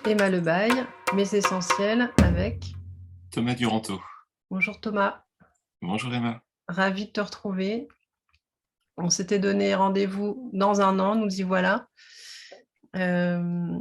Emma Lebaille, Mes Essentiels avec... Thomas Duranto. Bonjour Thomas, Bonjour Emma. ravi de te retrouver. On s'était donné rendez-vous dans un an, nous y voilà. Euh,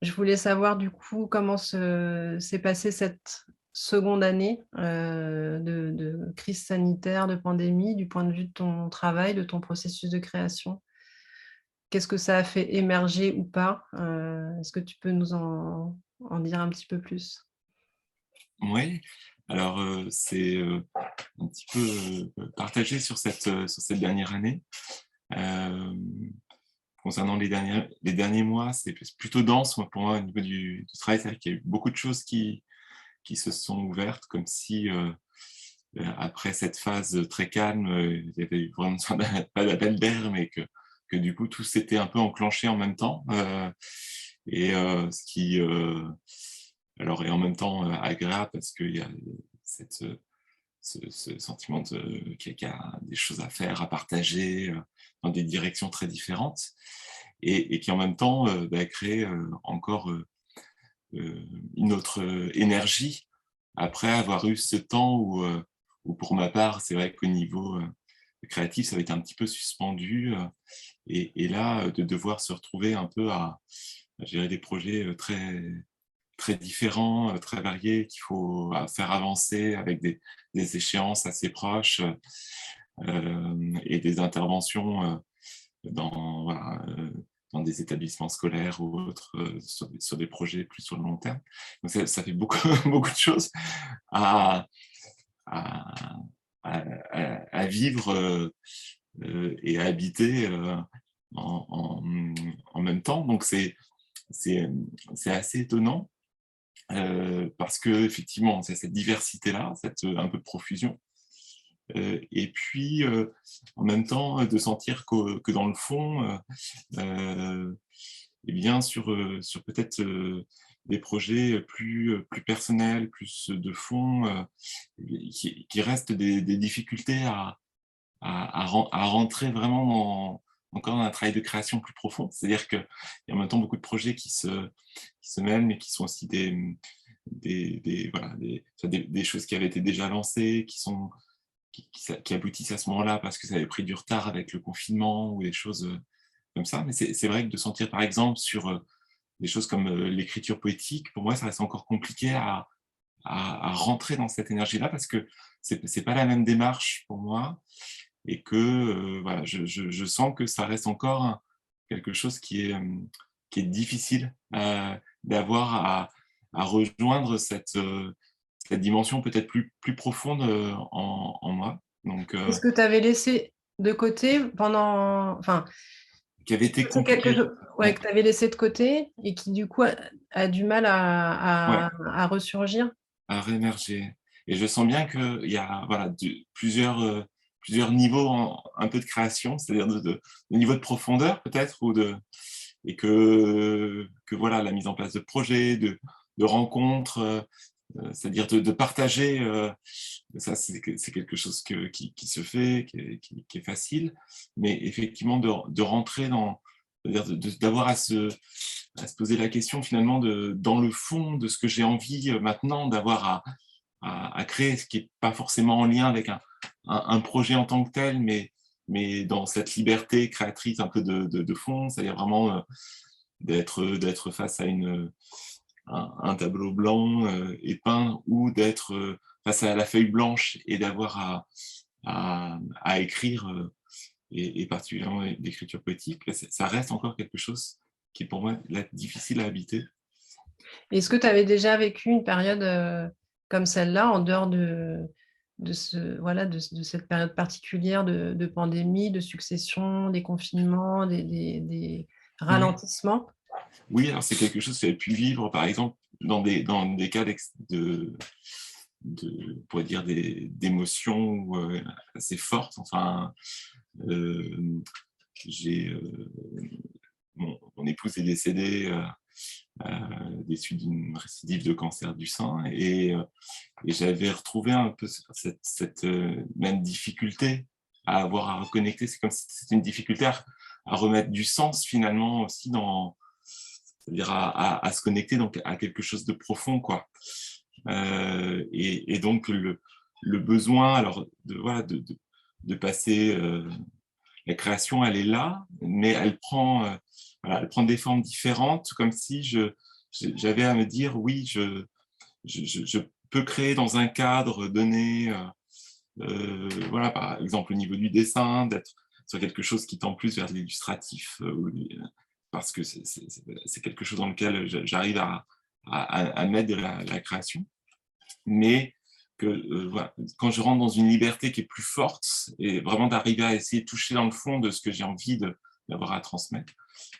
je voulais savoir du coup comment s'est passée cette seconde année de crise sanitaire, de pandémie, du point de vue de ton travail, de ton processus de création. Qu'est-ce que ça a fait émerger ou pas? Est-ce que tu peux nous en dire un petit peu plus? Oui, alors c'est un petit peu partagé sur cette dernière année. Euh, Concernant les derniers mois, c'est plutôt dense pour moi au niveau du travail. C'est-à-dire qu'il y a eu beaucoup de choses qui se sont ouvertes, comme si après cette phase très calme, il y avait eu vraiment pas d'appel d'air, mais que du coup tout s'était un peu enclenché en même temps. Ce qui alors est en même temps agréable parce qu'il y a cette, ce sentiment qu'il y a des choses à faire, à partager dans des directions très différentes et qui en même temps crée encore une autre énergie après avoir eu ce temps où pour ma part, c'est vrai qu'au niveau créatif, ça avait été un petit peu suspendu et là, de devoir se retrouver un peu à gérer des projets très différents, très variés, qu'il faut faire avancer avec des échéances assez proches et des interventions voilà, dans des établissements scolaires ou autres, sur des projets plus sur le long terme. Donc ça fait beaucoup, beaucoup de choses à, à, à vivre et à habiter en même temps. Donc c'est assez étonnant parce que effectivement, c'est cette diversité-là, cette un peu de profusion. Et puis, en même temps, de sentir que dans le fond, eh bien, sur peut-être des projets plus personnels, plus de fond, qui restent des difficultés à rentrer vraiment encore dans un travail de création plus profond. C'est-à-dire qu'il y a en même temps beaucoup de projets qui se mêlent, mais qui sont aussi voilà, des choses qui avaient été déjà lancées, qui aboutissent à ce moment-là parce que ça avait pris du retard avec le confinement ou des choses comme ça. Mais c'est vrai que de sentir, par exemple, sur des choses comme l'écriture poétique, pour moi, ça reste encore compliqué à rentrer dans cette énergie-là parce que c'est pas la même démarche pour moi et que voilà, je sens que ça reste encore quelque chose qui est difficile d'avoir à rejoindre cette dimension peut-être plus profonde en moi. Donc, Est-ce que tu avais laissé de côté pendant... Enfin, qui avait été c'est quelque compliqué. chose ouais, Ouais, que tu avais laissé de côté et qui du coup a du mal ouais, à ressurgir. à réémerger. Et je sens bien qu'il y a voilà, plusieurs niveaux un peu de création, c'est-à-dire de niveau de profondeur peut-être, et que voilà, la mise en place de projets, de rencontres, c'est-à-dire de partager, ça c'est quelque chose qui se fait, qui est facile, mais effectivement de rentrer dans, c'est-à-dire d'avoir à se poser la question finalement dans le fond de ce que j'ai envie maintenant d'avoir à créer, ce qui n'est pas forcément en lien avec un projet en tant que tel, mais dans cette liberté créatrice un peu de fond, c'est-à-dire vraiment d'être face à un tableau blanc et peint ou d'être face à la feuille blanche et d'avoir à écrire et particulièrement l'écriture poétique, ça reste encore quelque chose qui est pour moi là, difficile à habiter. Est-ce que tu avais déjà vécu une période comme celle-là, en dehors voilà, de cette période particulière de pandémie, de succession, des confinements, des Oui, ralentissements? oui, alors c'est quelque chose que j'avais pu vivre, par exemple, dans des cas on pourrait dire d'émotions assez fortes. Enfin, euh, j'ai mon épouse est décédée des suites d'une récidive de cancer du sein et j'avais retrouvé un peu cette même difficulté à avoir à reconnecter. C'est comme si c'était une difficulté à remettre du sens finalement aussi c'est-à-dire à se connecter donc à quelque chose de profond, quoi. Et donc le besoin alors de passer la création, elle est là, mais elle prend elle prend des formes différentes, comme si j'avais à me dire oui, je peux créer dans un cadre donné, voilà, par exemple au niveau du dessin, d'être sur quelque chose qui tend plus vers l'illustratif, parce que c'est quelque chose dans lequel j'arrive à mettre de la création, mais que voilà, quand je rentre dans une liberté qui est plus forte, et vraiment d'arriver à essayer de toucher dans le fond de ce que j'ai envie d'avoir à transmettre,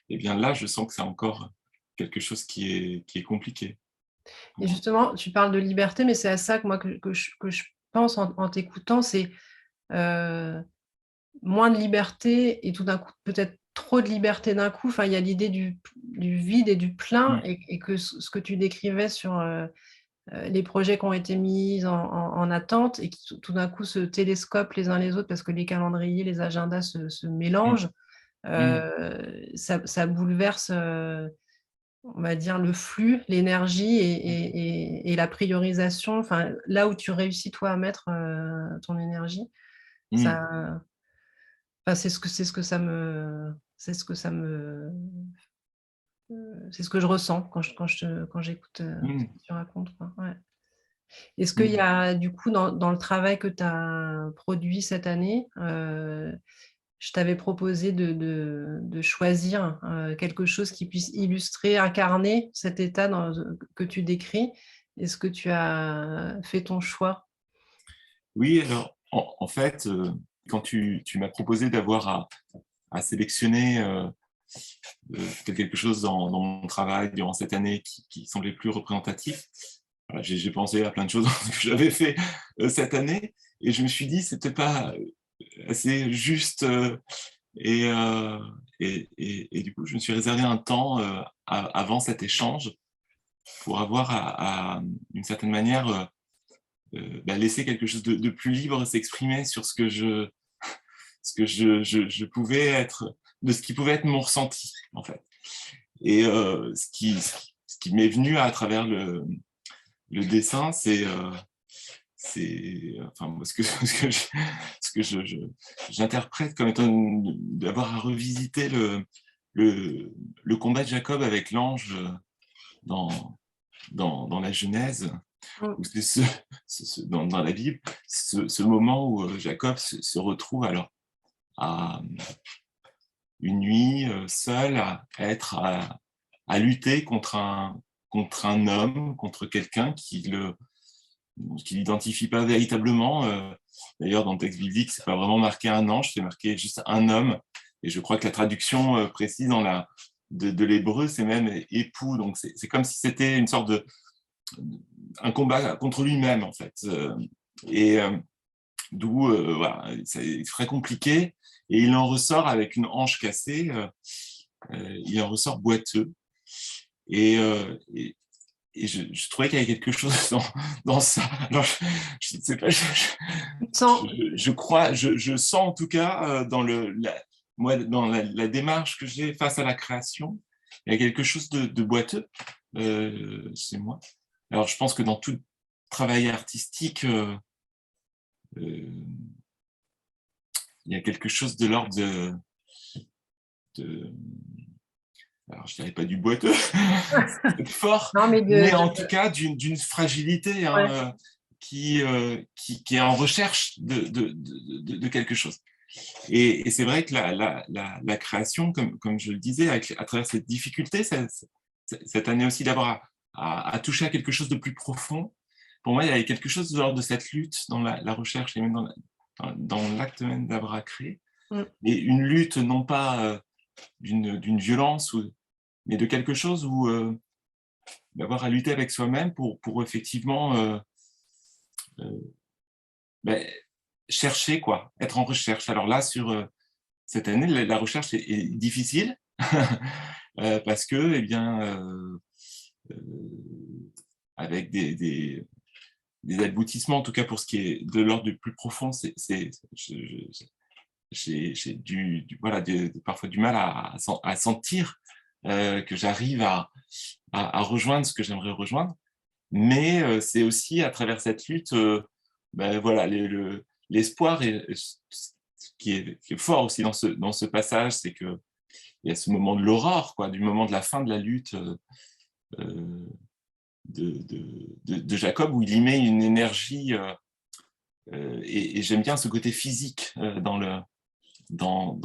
et bien là, je sens que c'est encore quelque chose qui est compliqué. Et justement, tu parles de liberté, mais c'est à ça que moi que je pense en t'écoutant, c'est moins de liberté et tout d'un coup, peut-être trop de liberté d'un coup. Enfin, il y a l'idée du vide et du plein, et que ce que tu décrivais sur les projets qui ont été mis en attente et qui tout d'un coup se télescopent les uns les autres parce que les calendriers, les agendas se mélangent, ça bouleverse, on va dire, le flux, l'énergie et la priorisation. Enfin, là où tu réussis, toi, à mettre ton énergie, ça, enfin, c'est ce que ça me, c'est ce que ça me, c'est ce que je ressens quand j'écoute ce que tu racontes, quoi. Ouais. Est-ce qu'il y a, du coup, dans le travail que tu as produit cette année, je t'avais proposé de choisir quelque chose qui puisse illustrer, incarner cet état que tu décris. Est-ce que tu as fait ton choix? Oui, alors en fait, quand tu m'as proposé d'avoir à sélectionner quelque chose dans mon travail durant cette année qui semblait plus représentatif, voilà, j'ai pensé à plein de choses que j'avais fait cette année, et je me suis dit c'était pas assez juste, et du coup je me suis réservé un temps avant cet échange pour avoir d'une certaine manière laisser quelque chose de plus libre s'exprimer sur ce que je pouvais être, de ce qui pouvait être mon ressenti, en fait. Et ce qui m'est venu à travers le dessin, enfin, ce que j'interprète comme étant d'avoir à revisiter le combat de Jacob avec l'ange dans la Genèse, où c'est dans la Bible, ce moment où Jacob se retrouve alors à une nuit seul, à lutter contre un homme, contre quelqu'un qui l'identifie pas véritablement. D'ailleurs, dans le texte biblique, c'est pas vraiment marqué un ange, c'est marqué juste un homme. Et je crois que la traduction précise de l'hébreu, c'est même époux. Donc c'est comme si c'était une sorte un combat contre lui-même, en fait. Et d'où voilà, c'est très compliqué. Et il en ressort avec une hanche cassée, il en ressort boiteux. Et je trouvais qu'il y avait quelque chose dans ça. Alors, je ne sais pas, je crois, je sens en tout cas moi, dans la démarche que j'ai face à la création, il y a quelque chose de boiteux chez moi. Alors, je pense que dans tout travail artistique, il y a quelque chose de l'ordre alors je dirais pas du boiteux, c'est fort, Non, mais en tout cas d'une fragilité ouais. qui est en recherche de quelque chose. Et c'est vrai que la création, comme je le disais, à travers cette difficulté, cette année aussi d'avoir à toucher à quelque chose de plus profond, pour moi, il y avait quelque chose de l'ordre de cette lutte dans la recherche et même dans l'acte même d'avoir à créer. Et une lutte non pas d'une violence, mais de quelque chose où d'avoir à lutter avec soi-même pour effectivement ben, chercher, quoi, être en recherche. Alors là, sur cette année, la recherche est difficile parce que, eh bien, avec des aboutissements, en tout cas pour ce qui est de l'ordre du plus profond, j'ai parfois du mal à sentir que j'arrive à rejoindre ce que j'aimerais rejoindre. Mais c'est aussi à travers cette lutte, ben voilà, l'espoir qui est fort aussi dans ce passage, c'est qu'il y a ce moment de l'aurore, quoi, du moment de la fin de la lutte de Jacob, où il y met une énergie, et j'aime bien ce côté physique dans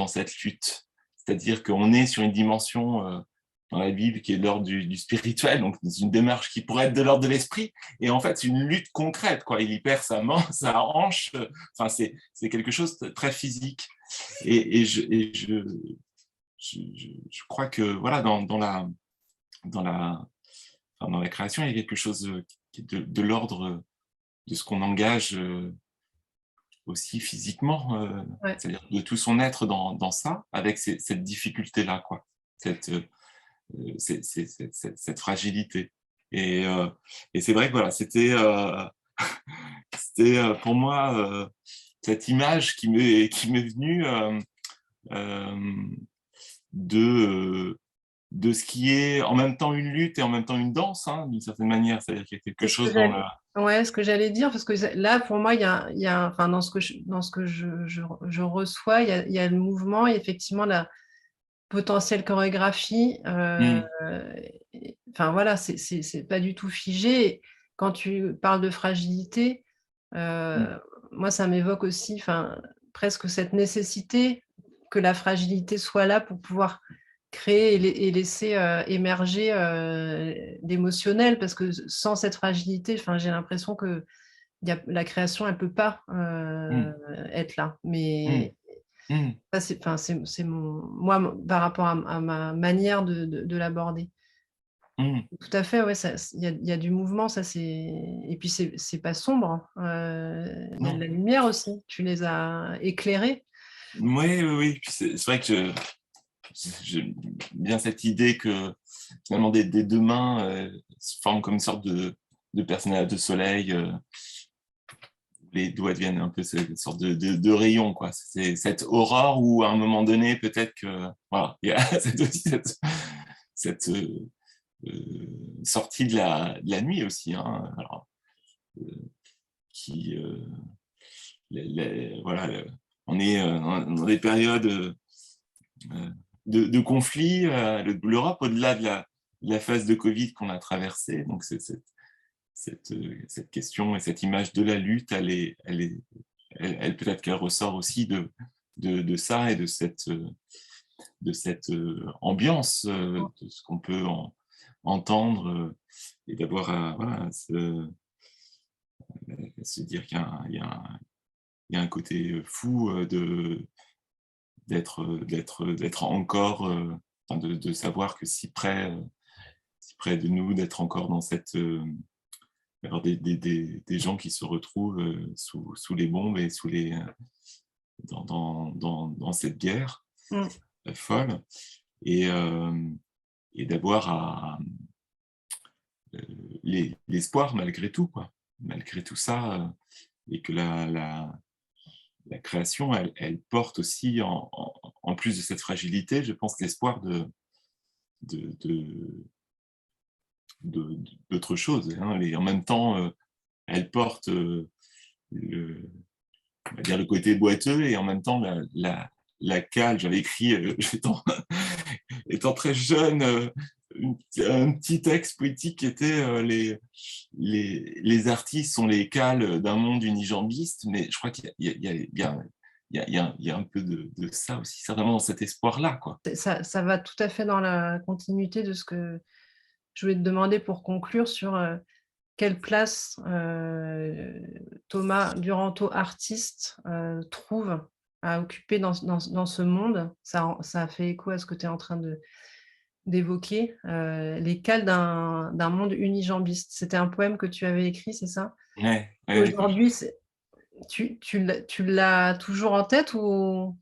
cette lutte. C'est-à-dire qu'on est sur une dimension dans la Bible qui est de l'ordre du spirituel, donc une démarche qui pourrait être de l'ordre de l'esprit, et en fait c'est une lutte concrète, quoi. Il y perd sa main, sa hanche, enfin c'est quelque chose de très physique. Et je crois que voilà, dans la création, il y a quelque chose qui est de l'ordre de ce qu'on engage aussi physiquement, Ouais. c'est-à-dire de tout son être dans ça, avec cette difficulté-là, quoi. Cette fragilité. Et c'est vrai que voilà, c'était pour moi cette image qui m'est venue de ce qui est en même temps une lutte et en même temps une danse, hein, d'une certaine manière. C'est-à-dire qu'il y a quelque chose dans la... Ouais, ce que j'allais dire, parce que là, pour moi, enfin, dans ce que je reçois, il y a le mouvement et effectivement la potentielle chorégraphie. Enfin, voilà, c'est pas du tout figé. Quand tu parles de fragilité, moi, ça m'évoque aussi, enfin, presque cette nécessité que la fragilité soit là pour pouvoir créer et laisser émerger l'émotionnel, parce que sans cette fragilité, enfin, j'ai l'impression que la création, elle peut pas être là. Mais ça, c'est moi, par rapport à ma manière de l'aborder. Tout à fait, ouais, il y a du mouvement, ça c'est. Et puis c'est pas sombre. Il y a de la lumière aussi. Tu les as éclairés. Oui. Puis c'est vrai que j'aime bien cette idée que finalement des deux mains se forment comme une sorte de personnage de soleil. Les doigts deviennent un peu cette sorte de rayon, quoi. C'est cette aurore où à un moment donné, peut-être que voilà, il y a cette sortie de la nuit aussi, hein. Alors, qui voilà, on est dans des périodes de conflit. L'Europe, au-delà de la phase de Covid qu'on a traversée, donc c'est cette question et cette image de la lutte, elle peut-être qu'elle ressort aussi de ça et de cette ambiance, de ce qu'on peut entendre, et d'avoir voilà, se dire qu'il y a un côté fou d'être encore, de savoir que si près de nous, d'être encore dans cette... alors des gens qui se retrouvent sous les bombes et dans cette guerre folle, et d'avoir l'espoir malgré tout, quoi. Malgré tout ça, et que la création, elle porte aussi, en plus de cette fragilité, je pense, l'espoir d'autre chose, hein. Et en même temps, elle porte on va dire le côté boiteux, et en même temps la cale. J'avais écrit, étant très jeune, un petit texte poétique qui était les artistes sont les cales d'un monde unijambiste, mais je crois qu'il y a un peu de ça aussi, certainement dans cet espoir-là, quoi. Ça va tout à fait dans la continuité de ce que je voulais te demander pour conclure sur quelle place Thomas Duranteau, artiste, trouve à occuper dans ce monde. Ça a fait écho à ce que tu es en train d'évoquer, les cales d'un monde unijambiste. C'était un poème que tu avais écrit, c'est ça? Ouais, Aujourd'hui, tu l'as toujours en tête ou...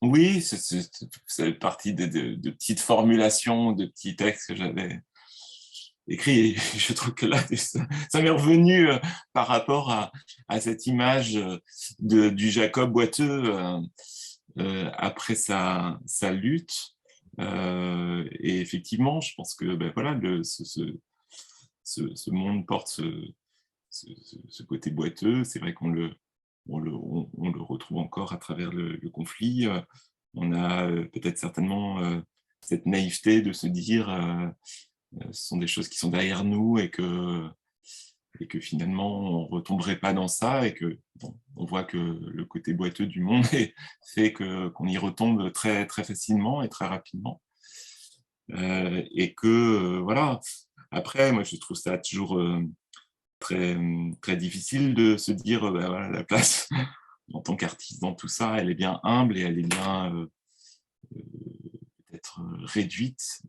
oui, c'est partie de petites formulations, de petits textes que j'avais écrits. Et je trouve que là, ça m'est revenu par rapport à cette image du Jacob boiteux après sa lutte. Et effectivement, je pense que ben, voilà, ce monde porte ce côté boiteux. C'est vrai on le retrouve encore à travers le conflit. On a peut-être certainement cette naïveté de se dire ce sont des choses qui sont derrière nous et que finalement on ne retomberait pas dans ça et que bon, on voit que le côté boiteux du monde fait qu'on y retombe très, très facilement et très rapidement. Et que voilà, après moi je trouve ça toujours très, très difficile de se dire ben, voilà, la place en tant qu'artiste dans tout ça, elle est bien humble et elle est bien peut-être réduite.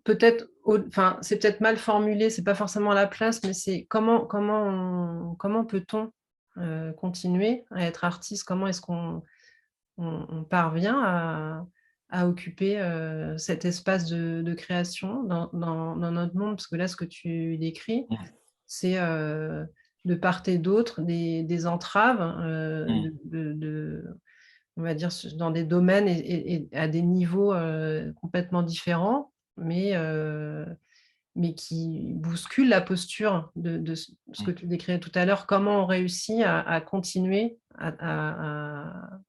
Peut-être, enfin, c'est peut-être mal formulé, c'est pas forcément la place, mais c'est comment peut-on continuer à être artiste? Comment est-ce qu'on parvient à occuper cet espace de création dans notre monde? Parce que là, ce que tu décris, c'est de part et d'autre des entraves, on va dire, dans des domaines et à des niveaux complètement différents, mais qui bousculent la posture de ce que tu décrivais tout à l'heure. Comment on réussit à continuer à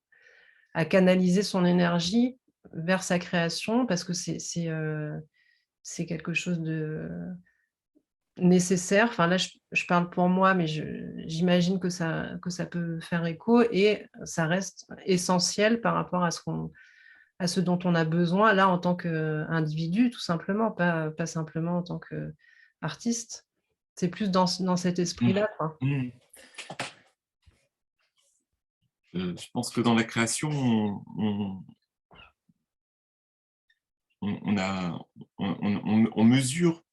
canaliser son énergie vers sa création, parce que c'est quelque chose de nécessaire. Enfin là, je parle pour moi, mais j'imagine que ça peut faire écho et ça reste essentiel par rapport à ce dont on a besoin là en tant qu'individu, tout simplement, pas simplement en tant qu'artiste. C'est plus dans cet esprit-là, quoi. Je pense que dans la création, on mesure,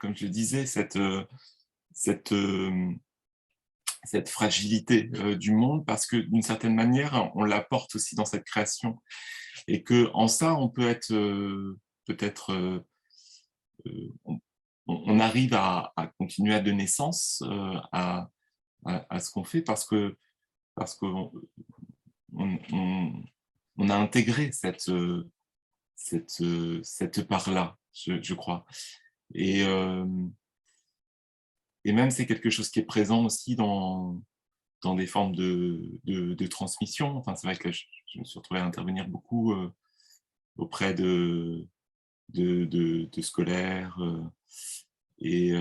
comme je le disais, cette, cette fragilité du monde parce que d'une certaine manière, on l'apporte aussi dans cette création. Et qu'en ça, on peut être peut-être... on arrive à continuer à donner sens à ce qu'on fait parce qu'on on a intégré cette part-là, je crois. Et même c'est quelque chose qui est présent aussi dans des formes de transmission. Enfin, c'est vrai que je me suis retrouvé à intervenir beaucoup auprès de scolaires et,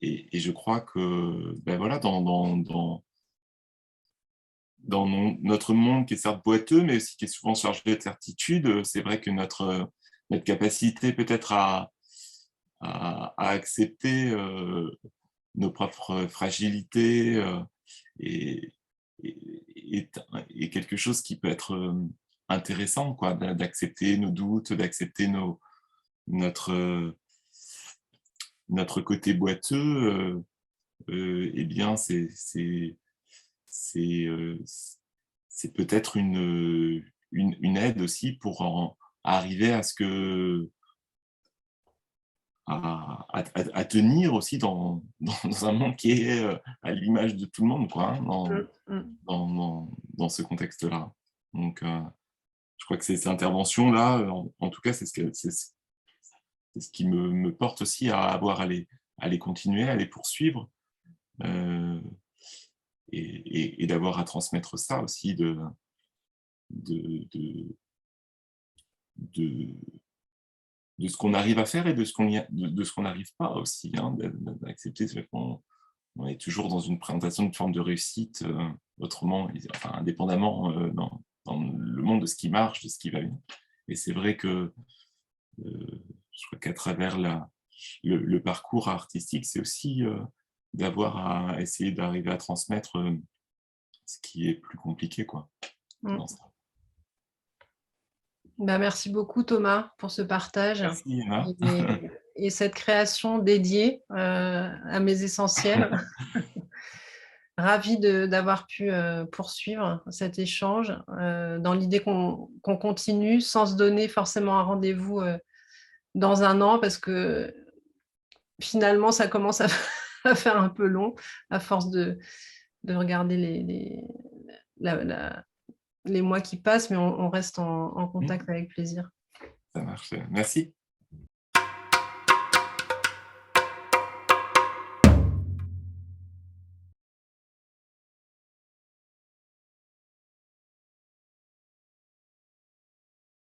et je crois que ben voilà, dans notre monde qui est certes boiteux, mais aussi qui est souvent chargé de certitudes, c'est vrai que notre capacité peut-être à accepter nos propres fragilités est, est quelque chose qui peut être intéressant, quoi, d'accepter nos doutes, d'accepter notre côté boiteux. Eh bien, c'est peut-être une aide aussi pour arriver à ce que à tenir aussi dans un monde qui est à l'image de tout le monde, quoi, hein, dans ce contexte-là. Donc, je crois que ces interventions-là, en tout cas, c'est ce qui me porte aussi à avoir à les continuer, à les poursuivre, et d'avoir à transmettre ça aussi de, de, de, de ce qu'on arrive à faire et de ce qu'on n'arrive pas aussi, hein, d'accepter qu'on on est toujours dans une présentation de forme de réussite, autrement, enfin, indépendamment dans le monde de ce qui marche, de ce qui va bien. Et c'est vrai que je crois qu'à travers le parcours artistique, c'est aussi d'avoir à essayer d'arriver à transmettre ce qui est plus compliqué, quoi. Dans ça. Bah, merci beaucoup Thomas pour ce partage Merci Emma. et cette création dédiée à mes essentiels. Ravie d'avoir pu poursuivre cet échange dans l'idée qu'on continue sans se donner forcément un rendez-vous dans un an, parce que finalement ça commence à faire un peu long à force de regarder les mois qui passent, mais on reste en contact avec plaisir. Ça marche. Merci.